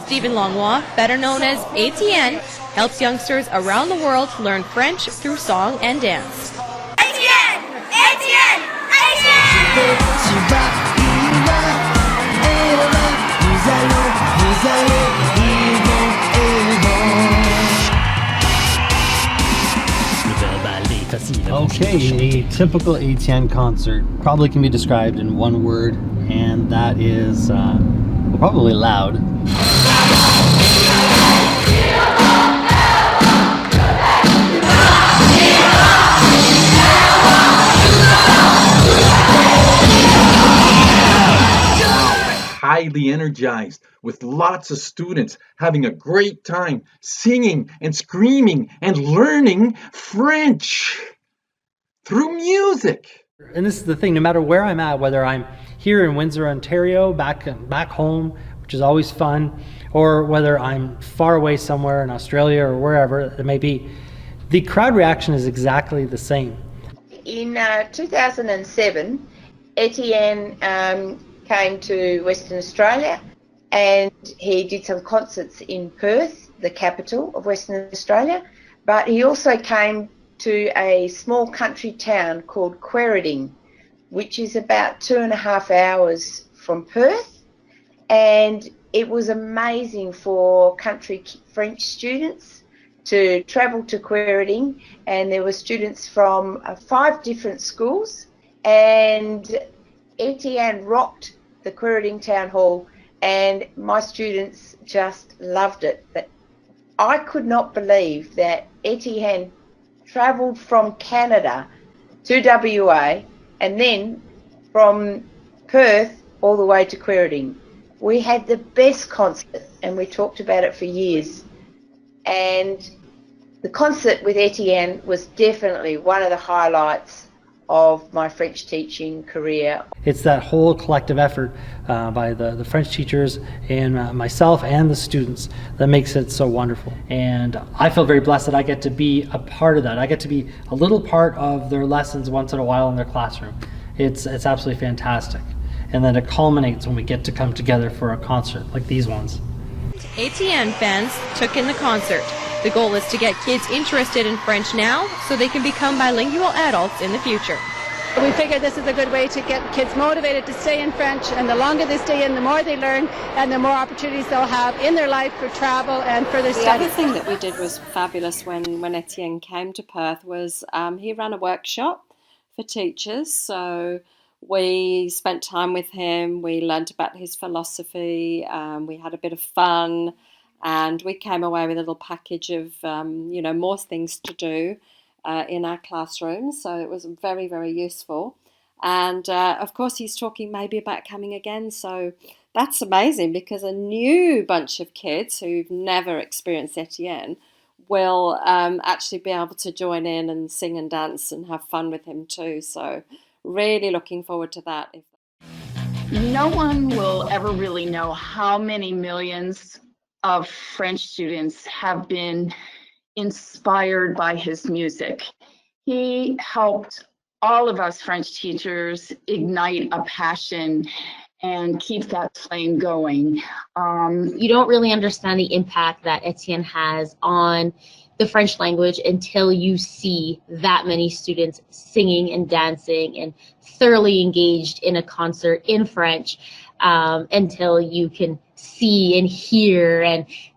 Stephen Langlois, better known as ATN, helps youngsters around the world learn French through song and dance. ATN! ATN! Okay, a typical ATN concert probably can be described in one word, and that is probably loud. Highly energized, with lots of students having a great time singing and screaming and learning French through music. And this is the thing, no matter where I'm at, whether I'm here in Windsor, Ontario, back home, which is always fun, or whether I'm far away somewhere in Australia or wherever it may be, the crowd reaction is exactly the same. In 2007, Etienne came to Western Australia, and he did some concerts in Perth, the capital of Western Australia, but he also came to a small country town called Quairading, which is about 2.5 hours from Perth, and it was amazing for country French students to travel to Quairading, and there were students from 5 different schools, and Etienne rocked the Quairading Town Hall, and my students just loved it. But I could not believe that Etienne travelled from Canada to WA and then from Perth all the way to Quairading. We had the best concert, and we talked about it for years. And the concert with Etienne was definitely one of the highlights of my French teaching career. It's that whole collective effort by the French teachers and myself and the students that makes it so wonderful. And I feel very blessed that I get to be a part of that. I get to be a little part of their lessons once in a while in their classroom. It's absolutely fantastic. And then it culminates when we get to come together for a concert like these ones. ATN fans took in the concert. The goal is to get kids interested in French now so they can become bilingual adults in the future. We figure this is a good way to get kids motivated to stay in French, and the longer they stay in, the more they learn and the more opportunities they'll have in their life for travel and further study. The other thing that we did was fabulous when Etienne came to Perth was he ran a workshop for teachers. So we spent time with him, we learned about his philosophy, we had a bit of fun, and we came away with a little package of more things to do in our classrooms. So it was very, very useful. And of course he's talking maybe about coming again, so that's amazing, because a new bunch of kids who've never experienced Etienne will actually be able to join in and sing and dance and have fun with him too. So really looking forward to that. No one will ever really know how many millions of French students have been inspired by his music. He helped all of us French teachers ignite a passion and keep that flame going. You don't really understand the impact that Etienne has on the French language until you see that many students singing and dancing and thoroughly engaged in a concert in French, until you can see and hear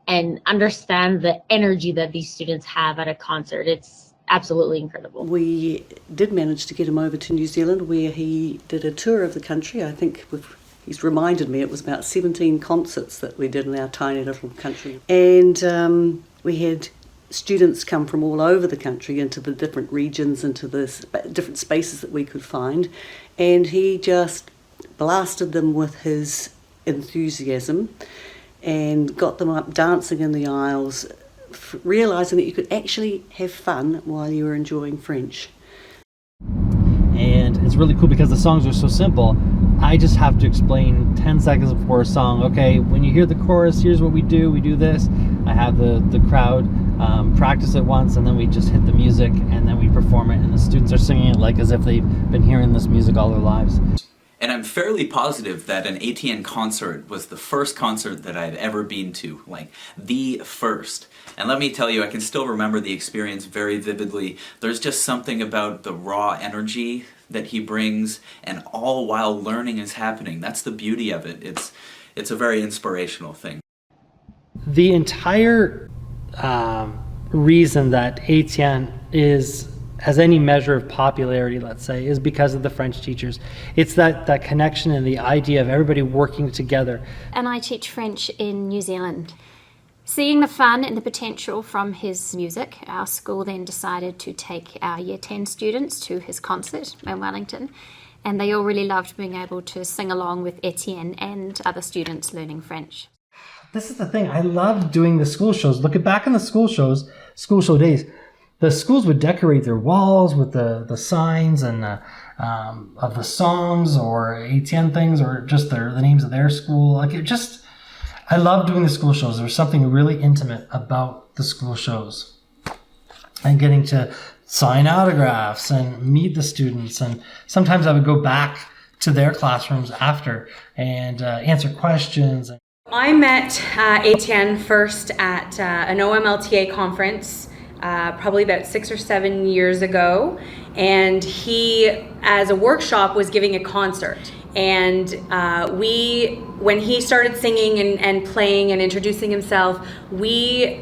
and understand the energy that these students have at a concert. It's absolutely incredible. We did manage to get him over to New Zealand, where he did a tour of the country. I think he's reminded me it was about 17 concerts that we did in our tiny little country. And we had students come from all over the country into the different regions, into the different spaces that we could find. And he just blasted them with his enthusiasm and got them up dancing in the aisles, realising that you could actually have fun while you were enjoying French. And it's really cool because the songs are so simple. I just have to explain 10 seconds before a song, okay, when you hear the chorus, here's what we do this. I have the crowd practice it once, and then we just hit the music, and then we perform it, and the students are singing it like as if they've been hearing this music all their lives. And I'm fairly positive that an Etienne concert was the first concert that I've ever been to, like the first. And let me tell you, I can still remember the experience very vividly. There's just something about the raw energy that he brings, and all while learning is happening. That's the beauty of it. It's a very inspirational thing. The entire reason that Etienne has any measure of popularity, let's say, is because of the French teachers. It's that connection and the idea of everybody working together. And I teach French in New Zealand. Seeing the fun and the potential from his music, our school then decided to take our Year 10 students to his concert in Wellington, and they all really loved being able to sing along with Etienne and other students learning French. This is the thing, I loved doing the school shows. Looking back on the school show days, the schools would decorate their walls with the signs and of the songs or Etienne things, or just the names of their school. Like, I love doing the school shows. There was something really intimate about the school shows, and getting to sign autographs and meet the students. And sometimes I would go back to their classrooms after and answer questions. I met Etienne first at an OMLTA conference probably about 6 or 7 years ago, and he, as a workshop, was giving a concert. And when he started singing and playing and introducing himself, we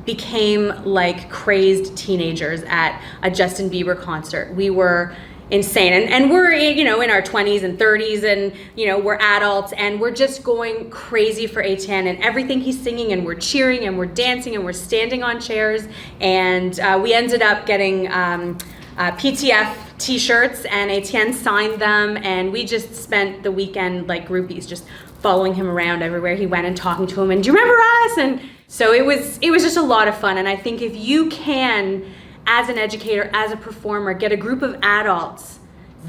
became like crazed teenagers at a Justin Bieber concert. We were insane, and we're in our 20s and 30s, and we're adults, and we're just going crazy for Etienne and everything he's singing, and we're cheering and we're dancing and we're standing on chairs, and we ended up getting PTF t-shirts, and Etienne signed them, and we just spent the weekend like groupies, just following him around everywhere he went and talking to him, and do you remember us? And so it was just a lot of fun. And I think if you can, as an educator, as a performer, get a group of adults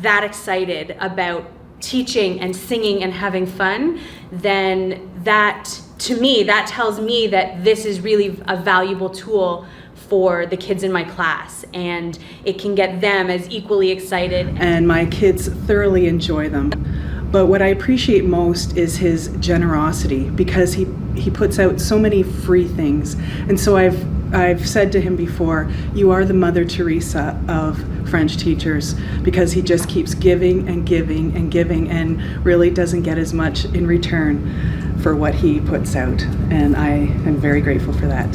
that excited about teaching and singing and having fun, then that, to me, that tells me that this is really a valuable tool for the kids in my class, and it can get them as equally excited. And my kids thoroughly enjoy them. But what I appreciate most is his generosity, because he puts out so many free things. And so I've said to him before, you are the Mother Teresa of French teachers, because he just keeps giving and giving and giving and really doesn't get as much in return for what he puts out. And I am very grateful for that.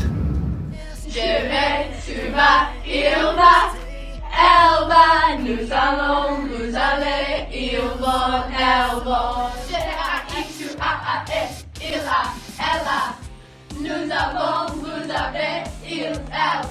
Je vais, tu vas, il va, elle va, nous allons, vous allez, ils vont, elles vont. Tu as, il a, elle a, nous avons, vous avez, ils, elles,